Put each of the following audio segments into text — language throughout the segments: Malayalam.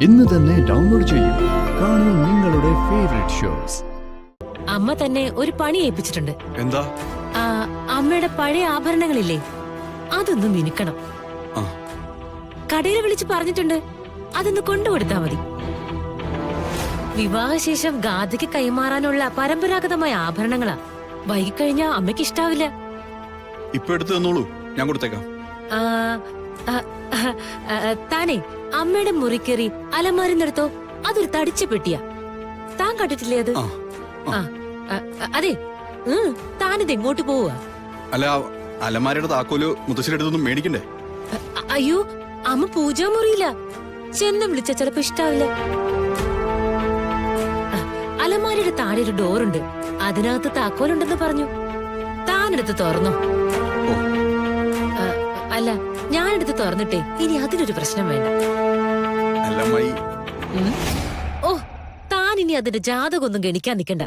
ഇന്ന് തന്നെ ഡൗൺലോഡ് ചെയ്യൂ. കാണൂ നിങ്ങളുടെ ഫേവറേറ്റ് ഷോസ്. അമ്മ തന്നെ ഒരു പണി ഏൽപ്പിച്ചിട്ടുണ്ട്. എന്താ? അമ്മയുടെ പഴയ ആഭരണങ്ങളില്ലേ, അതൊന്ന് മിനുക്കണം. കടയിൽ വിളിച്ച് പറഞ്ഞിട്ടുണ്ട്, അതൊന്ന് കൊണ്ടുകൊടുത്താ മതി. വിവാഹശേഷം ഗാഥയ്ക്ക് കൈമാറാനുള്ള പരമ്പരാഗതമായ ആഭരണങ്ങളാ. വൈകിക്കഴിഞ്ഞാ അമ്മയ്ക്ക് ഇഷ്ടാവില്ല. ഇപ്പൊ എടുത്തു തന്നോളൂ, ഞാൻ കൊടുത്തേക്കാം. താനേ അമ്മയുടെ മുറിക്കേറി അലമാരിന്നെടുത്തോ. അതൊരു തടിച്ച പെട്ടിയാ. താൻ കണ്ടിട്ടില്ലേ അത്? അതെ, താനിത് എങ്ങോട്ട് പോവുക? അല്ല, അലമാരയുടെ താക്കോല് മുത്തശ്ശിയുടെ അടുത്തൊന്നും മേടിക്കണ്ടേ? അയ്യോ, അമ്മ പൂജാമുറിയില്ല. ചെന്ന് വിളിച്ച ചിലപ്പോ ഇഷ്ടാവില്ല. അലമാരയുടെ താഴെ ഒരു ഡോറുണ്ട്, അതിനകത്ത് താക്കോലുണ്ടെന്ന് പറഞ്ഞു. താനെടുത്ത് തുറന്നോ? അല്ല, ഞാനെടുത്ത് തുറന്നിട്ടേ ഇനി അതിനൊരു പ്രശ്നം വേണ്ട. ഓ, താൻ ഇനി അതിന്റെ ജാതകൊന്നും ഗണിക്കാൻ നിക്കണ്ട.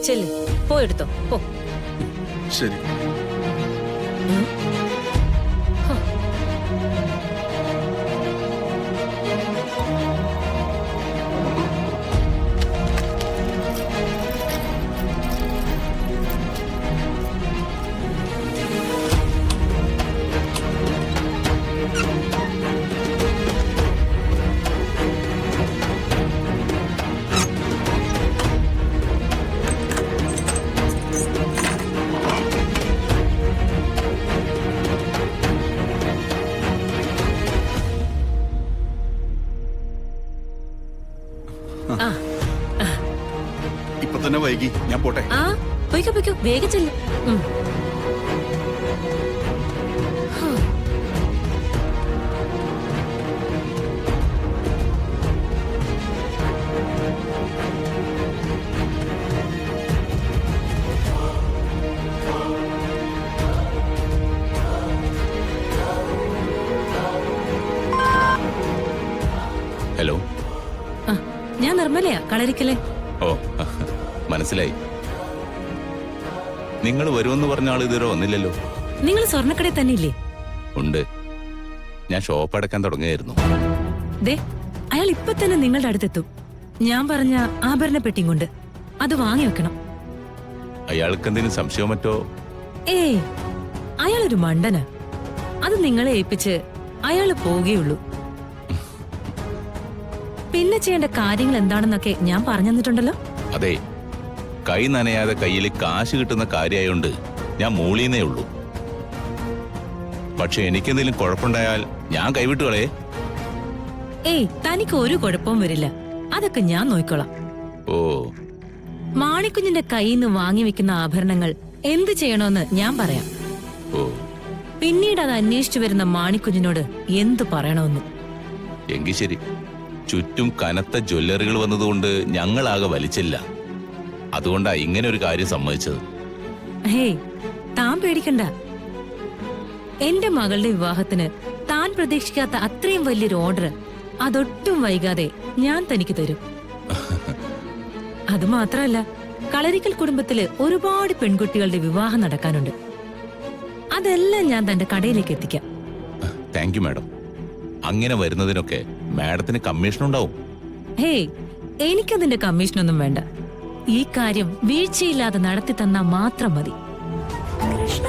ചെല്ല്, പോയെടുത്തോ, പോ. ശരി. ഇപ്പൊ തന്നെ വൈകി, ഞാൻ പോട്ടെ. പൊയ്ക്കോ പൊയ്ക്കോ, വേഗം ചെല്ല്. ഹലോ, ഞാൻ നിർമ്മലയാ, കളരിക്കലേ. ഓ, മനസ്സിലായി. നിങ്ങൾ വരുമെന്ന് പറഞ്ഞ ആൾ ഇതുവരെ വന്നില്ലല്ലോ. നിങ്ങൾ സ്വർണ്ണക്കടയിൽ തന്നെ ഇല്ലേ? ഉണ്ട്, ഞാൻ ഷോപ്പ് അടക്കാൻ തുടങ്ങുകയായിരുന്നു. ദേ, അയാൾ ഇപ്പൊ തന്നെ നിങ്ങളുടെ അടുത്തെത്തും. ഞാൻ പറഞ്ഞ ആഭരണ പെട്ടിയും കൊണ്ട് അത് വാങ്ങി വെക്കണം. അയാൾക്ക് എന്തെങ്കിലും സംശയം മറ്റോ? ഏയ്, അയാളൊരു മണ്ടന. അത് നിങ്ങളെ ഏൽപ്പിച്ച് അയാള് പോവുകയുള്ളൂ. പിന്നെ ചെയ്യേണ്ട കാര്യങ്ങൾ എന്താണെന്നൊക്കെ ഞാൻ പറഞ്ഞു തന്നിട്ടുണ്ടല്ലോ. അതെ, കൈ നനയാതെ കയ്യിൽ കാശ് കിട്ടുന്ന കാര്യമായോണ്ട് ഞാൻ മൂളിയെന്നേ ഉള്ളൂ. പക്ഷെ എനിക്കെന്തെങ്കിലും കുഴപ്പമുണ്ടായാൽ ഞാൻ കൈവിട്ടുകളേ. ഏയ്, തനിക്ക് ഒരു കുഴപ്പവും വരില്ല. അതൊക്കെ ഞാൻ നോക്കിക്കോളാം. ഓ, മാണിക്കുഞ്ഞിന്റെ കയ്യിൽ നിന്ന് വാങ്ങി വെക്കുന്ന ആഭരണങ്ങൾ എന്ത് ചെയ്യണോന്ന് ഞാൻ പറയാം. ഓ, പിന്നീട് അത് അന്വേഷിച്ചു വരുന്ന മാണിക്കുഞ്ഞിനോട് എന്തു പറയണമെന്ന്. എങ്കിൽ ശരി. ചുറ്റും കനത്ത ജ്വല്ലറികൾ വന്നതുകൊണ്ട് ഞങ്ങളാകെ വലിച്ചില്ല. അതുകൊണ്ടാ ഇങ്ങനെ ഒരു കാര്യം സമ്മതിച്ചത്. ഹേയ്, താൻ പേടിക്കണ്ട. എന്റെ മകളുടെ വിവാഹത്തിന് താൻ പ്രതീക്ഷിക്കാത്ത അത്രയും വലിയൊരു ഓർഡർ അതൊട്ടും വൈകാതെ ഞാൻ തനിക്ക് തരും. അതുമാത്രമല്ല, കളരിക്കൽ കുടുംബത്തില് ഒരുപാട് പെൺകുട്ടികളുടെ വിവാഹം നടക്കാനുണ്ട്. അതെല്ലാം ഞാൻ തന്റെ കടയിലേക്ക് എത്തിക്കാം. Thank you madam. അങ്ങനെ വരുന്നതിനൊക്കെ മാഡത്തിന് കമ്മീഷൻ ഉണ്ടാവും. ഹേയ്, എനിക്കതിന്റെ കമ്മീഷനൊന്നും വേണ്ട. ഈ കാര്യം വീഴ്ചയില്ലാതെ നടത്തി തന്നാ മാത്രം മതി. കൃഷ്ണ